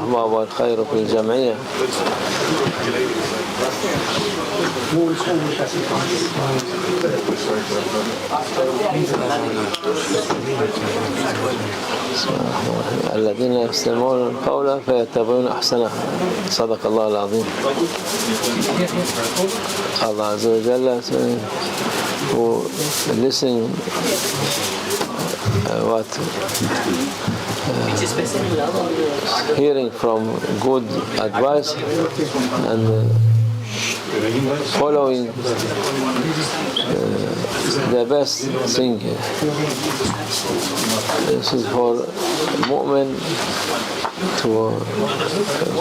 الرحمة والخير في الجميع. الذين يستمعون القول فيتبعون أحسنه. صدق الله العظيم. Allah Azza wa Jalla who listen hearing from good advice and following the best thing. This is for mu'min to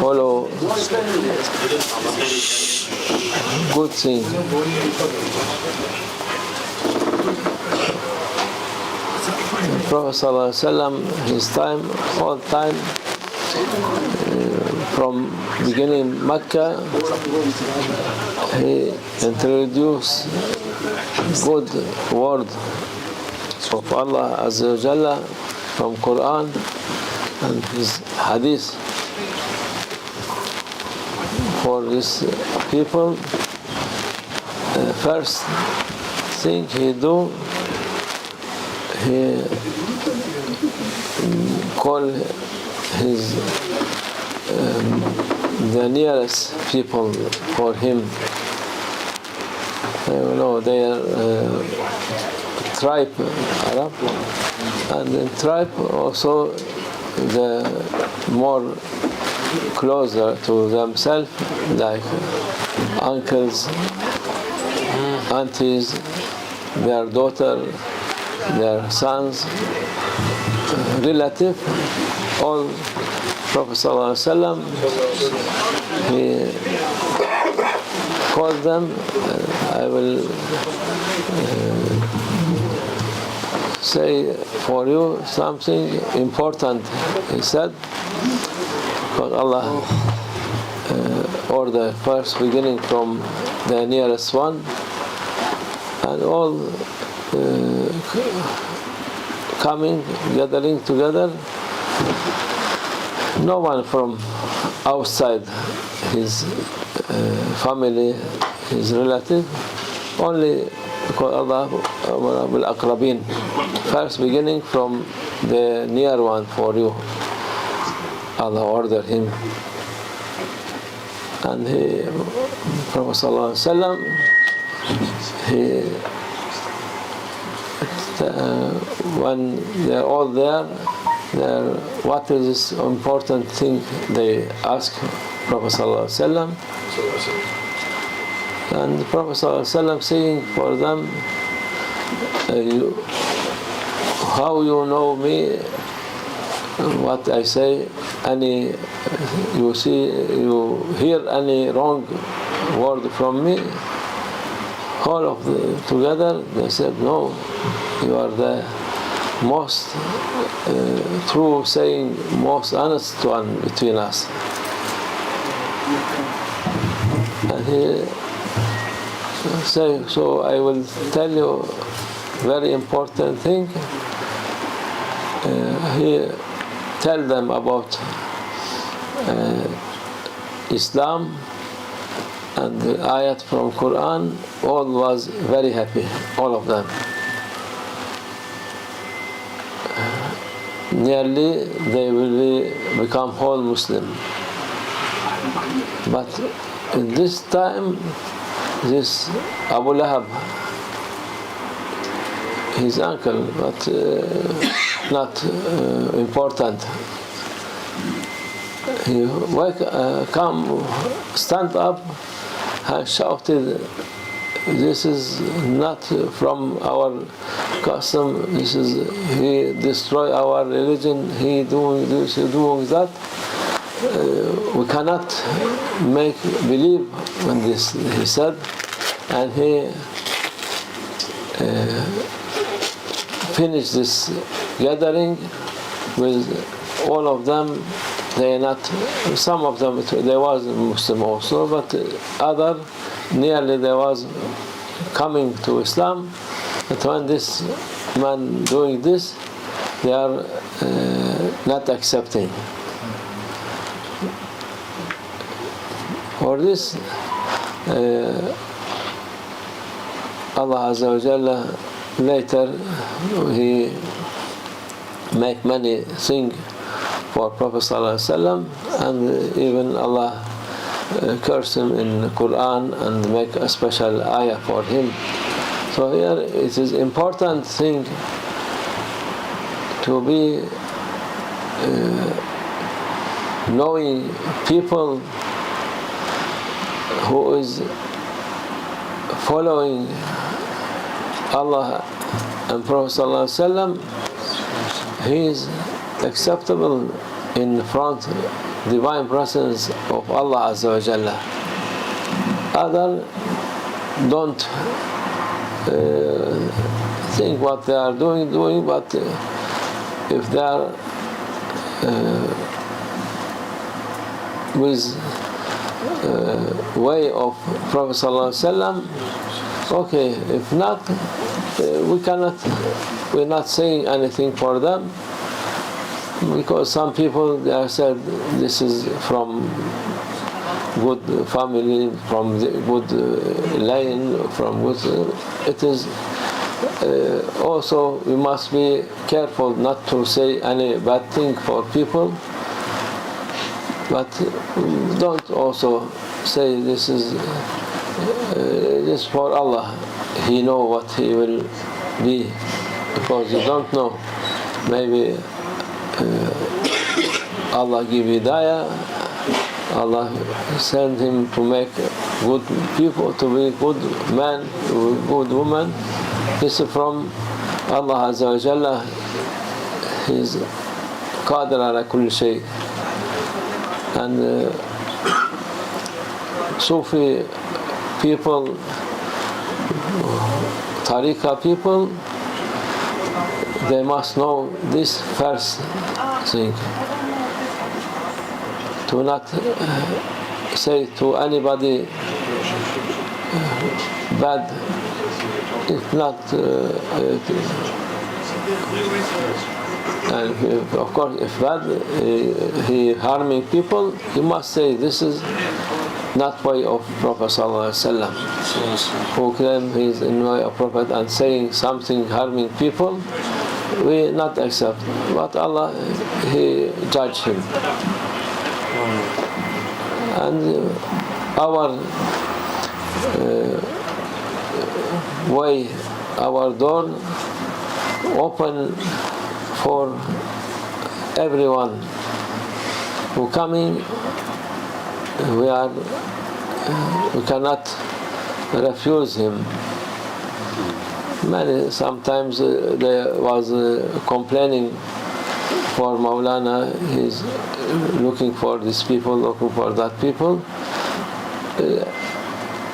follow good thing. Prophet ﷺ, his time, all time, from beginning Mecca, he introduced good word of Allah Azza wa Jalla from Quran and his hadith. For these people, first thing he do, he call his the nearest people for him. You know, they are tribe Arab, and in tribe also the more closer to themselves, like uncles, aunties, their daughter, their sons, relative, all. Prophet ﷺ, he called them. I will say for you something important, he said, because Allah ordered first beginning from the nearest one, and all coming, gathering together. No one from outside his family, his relative, only because Allah will aqrabin, first beginning from the near one for you. Allah ordered him. And he, Prophet ﷺ, when they're all there, what is this important thing they ask Prophet ﷺ, and the Prophet ﷺ saying for them, how you know me, what I say, you hear any wrong word from me? All of them together, they said, no, you are the most true saying, most honest one between us. And he said, so I will tell you very important thing. He tell them about Islam and the ayat from Quran. All was very happy, all of them. Nearly they will become whole Muslim. But in this time, this Abu Lahab, his uncle, but not important, he stand up and shouted, this is not from our custom, this is, he destroy our religion, he doing this, he doing that. We cannot make believe in this, he said, and he finished this gathering with all of them. They not, some of them they was Muslim also, but other nearly they was coming to Islam. But when this man doing this, they are not accepting. For this, Allah Azza wa Jalla later He make many things for Prophet Sallallahu Alaihi Wasallam, and even Allah curse him in the Quran and make a special ayah for him. So here it is important thing to be knowing people who is following Allah and Prophet Sallallahu Alaihi Wasallam. He is acceptable in front divine presence of Allah Azza wa Jalla. Other don't think what they are doing, but if they are with way of Prophet Sallallahu Alaihi Wasallam, okay. If not, we're not saying anything for them, because some people, they are said this is from good family, from the good line, from good. It is also, we must be careful not to say any bad thing for people, but don't also say this is this for Allah. He know what He will be, because you don't know. Maybe Allah give hidayah, Allah send him to make good people, to be good man, good woman. This is from Allah Azza wa Jalla. He is qadir ala kulli shay. And Sufi people, Tariqa people, they must know this first thing, to not say to anybody bad. If not, and of course, if bad, he harming people, you must say this is not way of Prophet Sallallahu Alaihi Wasallam, who claim he is in way of Prophet and saying something harming people. We not accept, but Allah, He judge him. And our way, our door open for everyone who coming. We cannot refuse him. Sometimes there was complaining for Mawlana. He's looking for these people, looking for that people.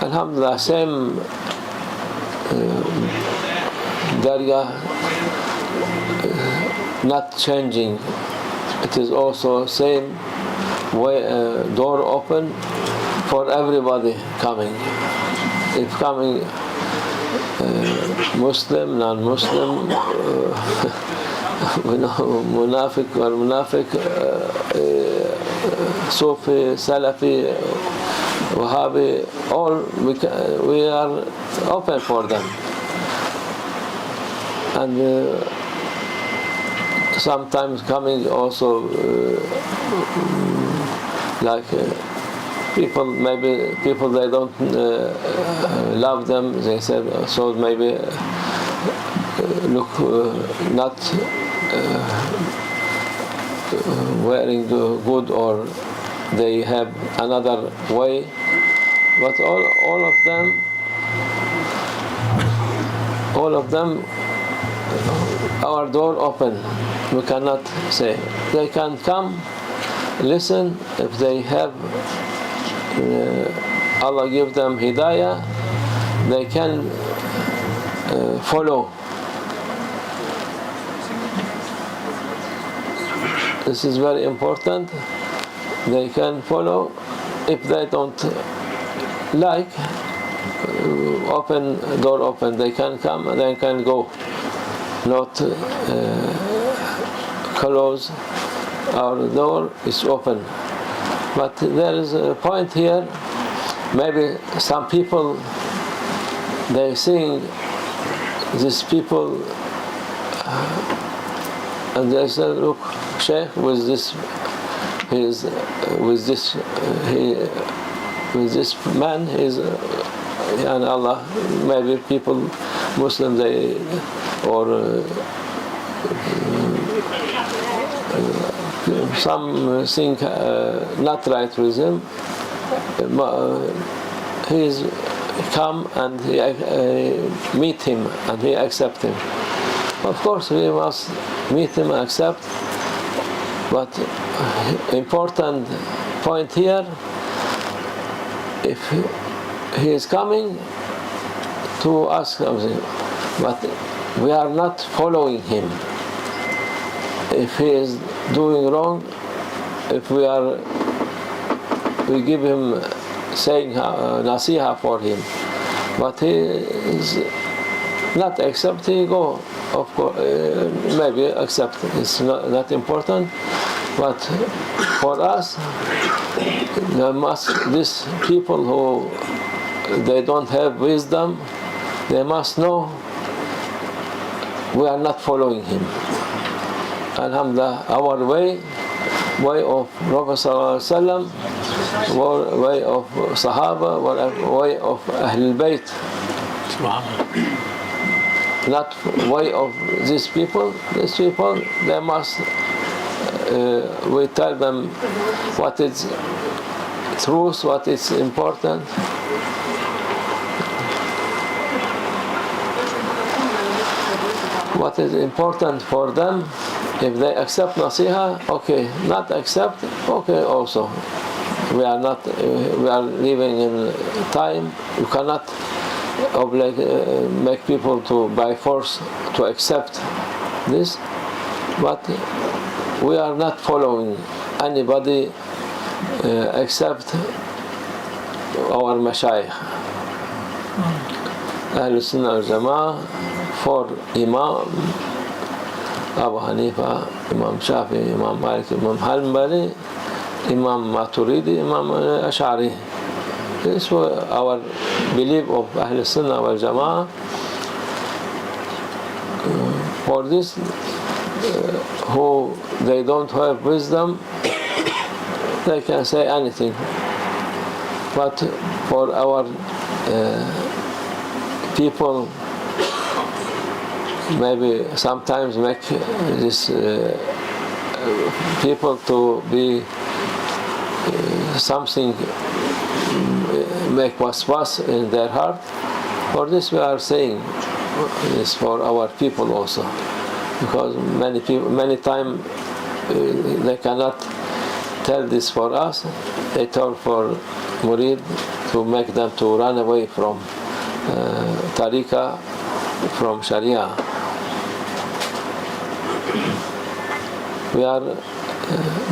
Alhamdulillah, same dargah, not changing. It is also same way, door open for everybody coming. If coming Muslim, non-Muslim, Munafiq or Munafiq, Sufi, Salafi, Wahhabi, all we are open for them. And sometimes coming also like people, maybe people they don't love them, they said, so maybe look not wearing good, or they have another way, but all of them, our door open. We cannot say. They can come, listen. If they have Allah give them hidayah, they can follow. This is very important. They can follow. If they don't like, door open, they can come and they can go. Not close. Our door is open. But there is a point here, maybe some people, they seeing these people and they say, look, Sheikh, with this man, and Allah, maybe people, Muslim, they, or some think not right with him, he's come and he meet him and he accept him. Of course we must meet him and accept, but important point here, if he is coming to ask something, but we are not following him. If he is doing wrong, if we give him saying nasiha for him, but he is not accepting, go, of course, maybe accept, it's not important, but for us, these people who they don't have wisdom, they must know we are not following him. Alhamdulillah, our way of Prophet ﷺ, way of Sahaba, way of Ahlul Bayt, not way of these people. These people, they must, we tell them what is truth, what is important. What is important for them. If they accept nasiha, okay. Not accept, okay also. We are living in time. You cannot make people to by force to accept this. But we are not following anybody except our mashayikh. Ahlul Sunnah wal Jama'ah, for Imam Abu Hanifa, Imam Shafi, Imam Malik, Imam Hanbali, Imam Maturidi, Imam Ash'ari. This was our belief of Ahlul Sunnah wal Jama'ah. For this, who they don't have wisdom, they can say anything. But for our people, maybe sometimes make this people to be something, make waswas in their heart. For this we are saying this for our people also, because many people, many times they cannot tell this for us. They tell for murid to make them to run away from tariqah, from Sharia. We are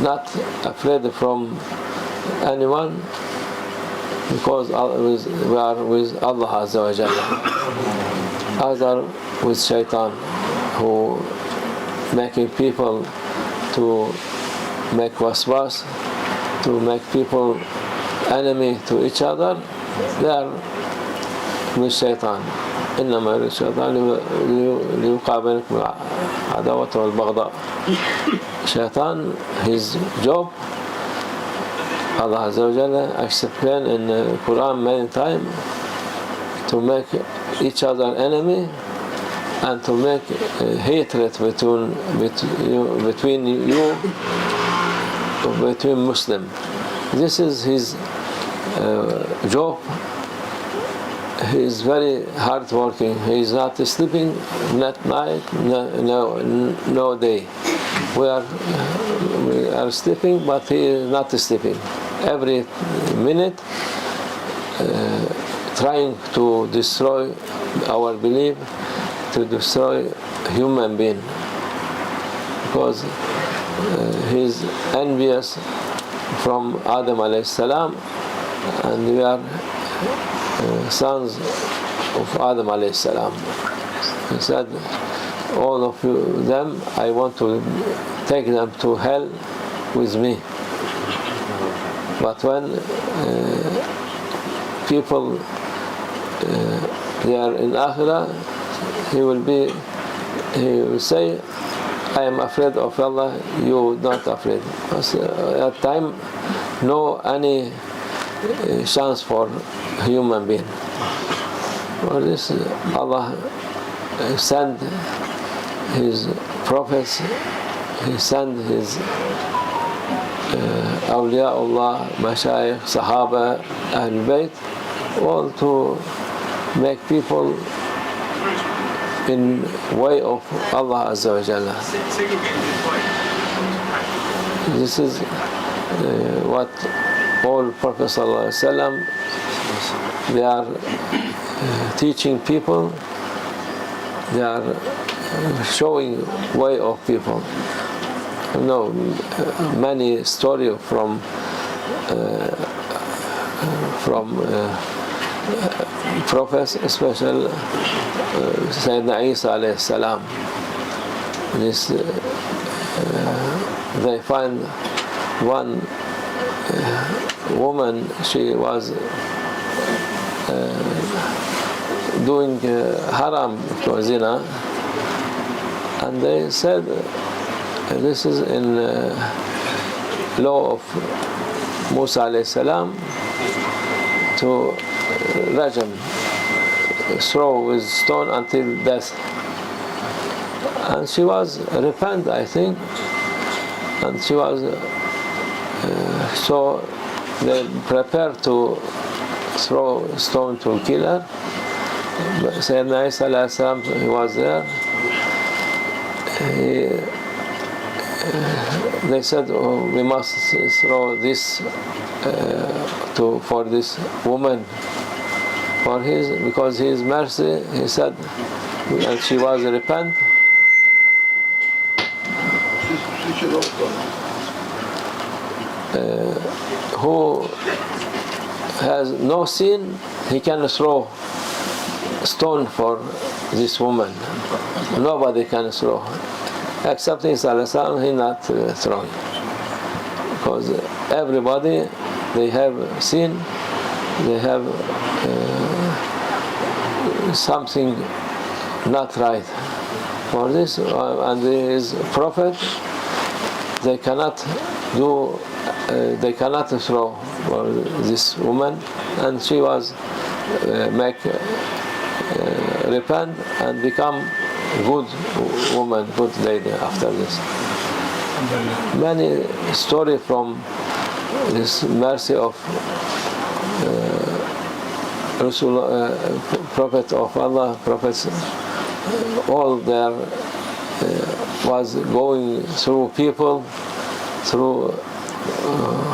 not afraid from anyone, because we are with Allah Azza wa Jalla. Other with Shaitan, who making people to make waswas, to make people enemy to each other. They are with Shaitan. إنما يريد الشيطان ليوقع بينكم العداوة والبغضاء. Shaitan, his job, Allah Azza wa Jalla explained in the Quran many times, to make each other enemy and to make hatred between you, between Muslims. This is his job. He is very hard working. He is not sleeping, not night, no day. We are sleeping, but he is not sleeping. Every minute, trying to destroy our belief, to destroy human being, because he is envious from Adam alayhi salam, and we are sons of Adam alayhi salam. He said, all of them, I want to take them to hell with me. But when people they are in Akhirah, he will say, I am afraid of Allah, you not afraid. Because at time, no any chance for human being. For this, Allah sent His prophets, He sent His awliya Allah, mashayikh, sahaba, Ahl Bayt, all to make people in way of Allah Azza wa Jalla. This is what all Prophet Sallallahu Alaihi Wasallam, they are teaching people, they are showing way of people. You know, many story from prophets, especially Sayyidina Isa alayhi salam. This they find one woman, she was doing haram for zina, and they said this is in law of Musa alayhi salam to Rajab, throw with stone until death. And she was repent, I think, and she was so they prepared to throw stone to kill her. Sayyidina Isa alayhi salam, he was there. They said, oh, we must throw this for this woman, because his mercy, he said, and she was repent. Who has no sin, he can throw stone for this woman. Nobody can throw, except Isa salam, he not throwing, because everybody, they have sin, they have something not right. For this, and his prophet, they cannot do, they cannot throw for this woman, and she was repent and become good woman, good lady after this. Many story from this mercy of Rasul, Prophet of Allah, prophets, all there was going through people, through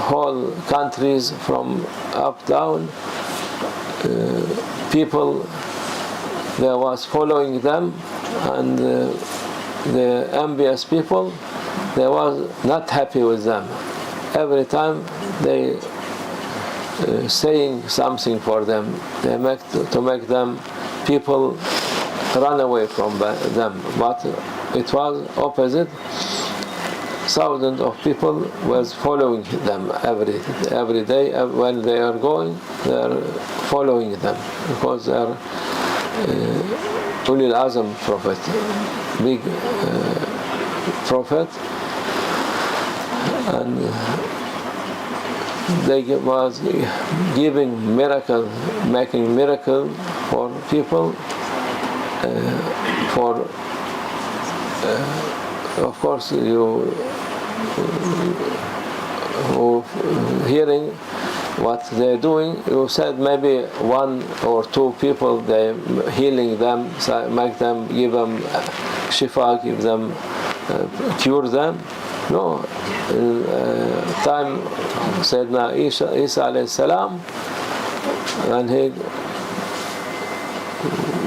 whole countries, from up down. People, there was following them, and the envious people, they was not happy with them. Every time they saying something for them, they make to make them people run away from them. But it was opposite. Thousands of people was following them every day. When they are going, they are following them, because they are Ulil Azam prophet, big prophet, and they was giving miracle, making miracle for people, for of course you who hearing what they're doing, you said maybe one or two people, they healing them, make them, give them shifa, give them, cure them. No, in time Sayyidina Isa alayhi salam, when he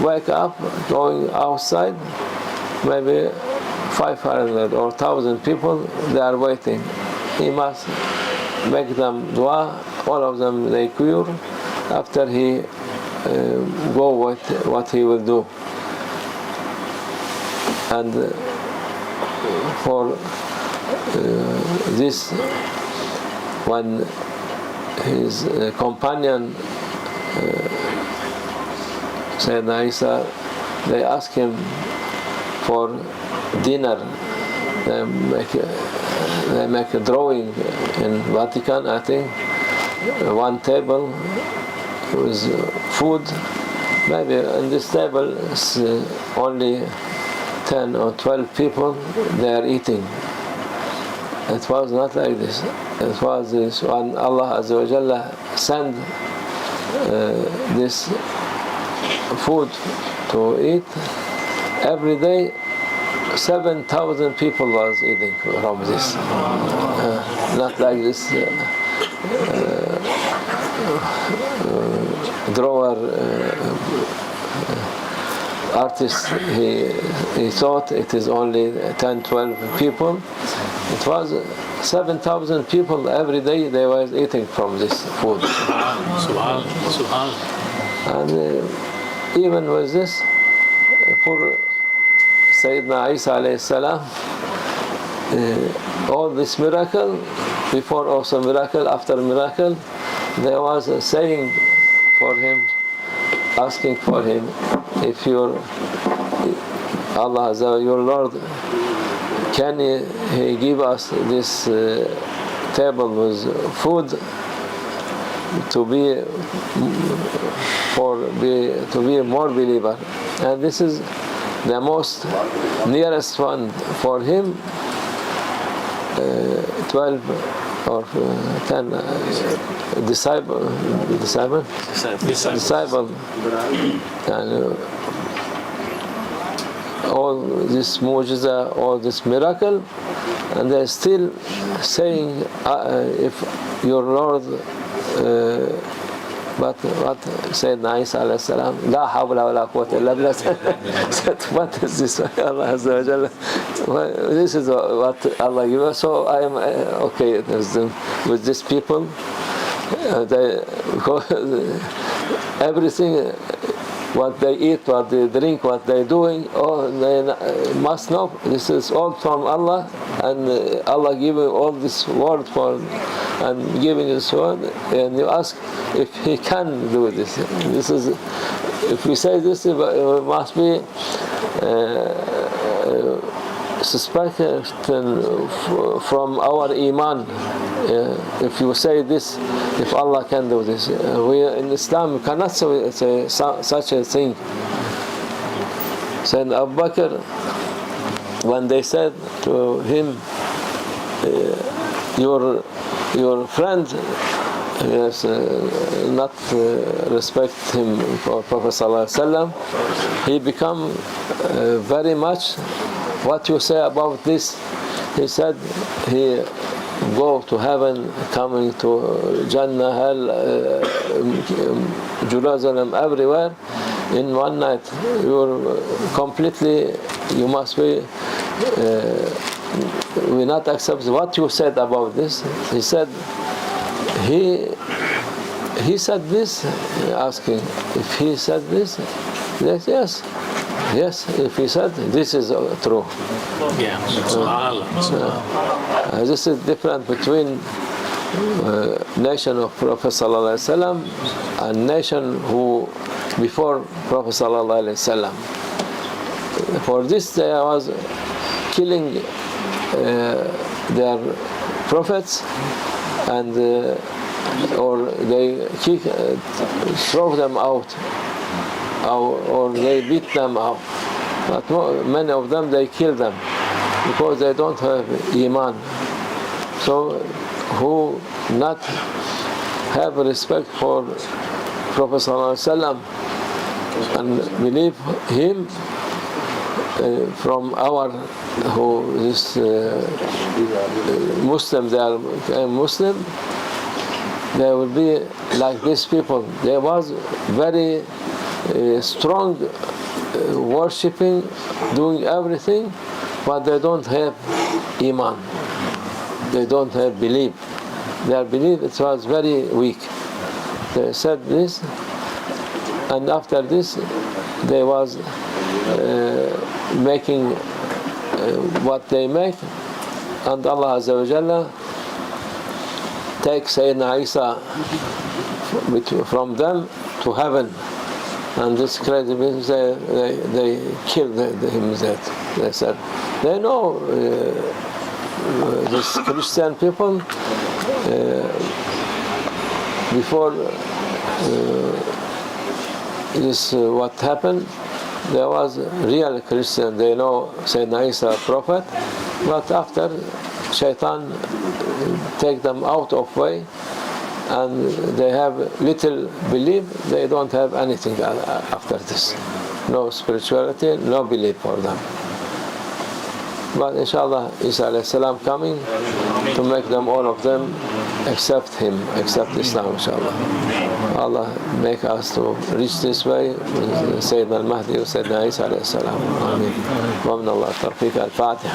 wake up, going outside, maybe 500 or 1,000 people, they are waiting. He must make them dua, all of them they cure, after he go what he will do. And for this, when his companion, Sayyidina Isa, they ask him for dinner. They make a drawing in Vatican, I think, one table with food. Maybe in this table it's only 10 or 12 people, they are eating. It was not like this. It was this when Allah Azza wa Jalla sent this food to eat. Every day 7,000 people was eating from this. Not like this drawer artist. He thought it is only 10, 12 people. It was 7,000 people every day. They were eating from this food. And even with this, for Sayyidina Isa alayhi salam, all this miracle, before also miracle, after miracle, there was a saying for him, asking for him, if your Allah, your Lord, can He give us this table with food to be more believer? And this is the most nearest one for him. 12 or 10 disciple, and all this mu'jiza, all this miracle, and they're still saying, if your Lord, what Sayyidina Isa alayhi salam, la hawla wa la quwwata illa billah, said, what is this? Allah Azza wa Jalla, this is what Allah gave us, so I am okay with these people. Everything, what they eat, what they drink, what they're doing, oh, they must know this is all from Allah, and Allah giving all this word for, and giving this word, and you ask if He can do this. This is, if we say this, it must be suspected from our Iman. If you say this, if Allah can do this, we in Islam cannot say such a thing. Sayyidina Abu Bakr, when they said to him, your friend, yes, not respect him for Prophet Sallallahu Alaihi Wasallam, he become very much, what you say about this? He said he go to heaven, coming to Jannah, hell, Jerusalem, everywhere in one night. You're completely, you must be, we not accept what you said about this. He said, he said this, asking if he said this. Yes, if he said this is true. Yeah. This is different between nation of Prophet Sallallahu Alaihi Wasallam and nation who before Prophet Sallallahu Alaihi Wasallam. For this they was killing their prophets, and or they throw them out, or they beat them up. But many of them they kill them because they don't have Iman. So who not have respect for Prophet Sallallahu Alaihi Wasallam and believe him, from our who is Muslim, they are Muslim, they will be like these people. There was very strong worshipping, doing everything, but they don't have Iman. They don't have belief. Their belief, it was very weak. They said this, and after this, they was making what they make, and Allah Azza wa Jalla take Sayyidina Isa from them to heaven. And this crazy business, they killed him dead. They said, they know these Christian people, before this what happened, there was real Christian. They know Sayyidina Isa prophet, but after Shaitan take them out of way, and they have little belief, they don't have anything after this. No spirituality, no belief for them. But inshallah, Isa alayhi salam coming to make them, all of them, accept him, accept Islam, inshallah. Allah make us to reach this way with Sayyidina al-Mahdi wa Sayyidina Isa alayhi salam. Amin. Wa min Allah tawfiq. Al-Fatiha.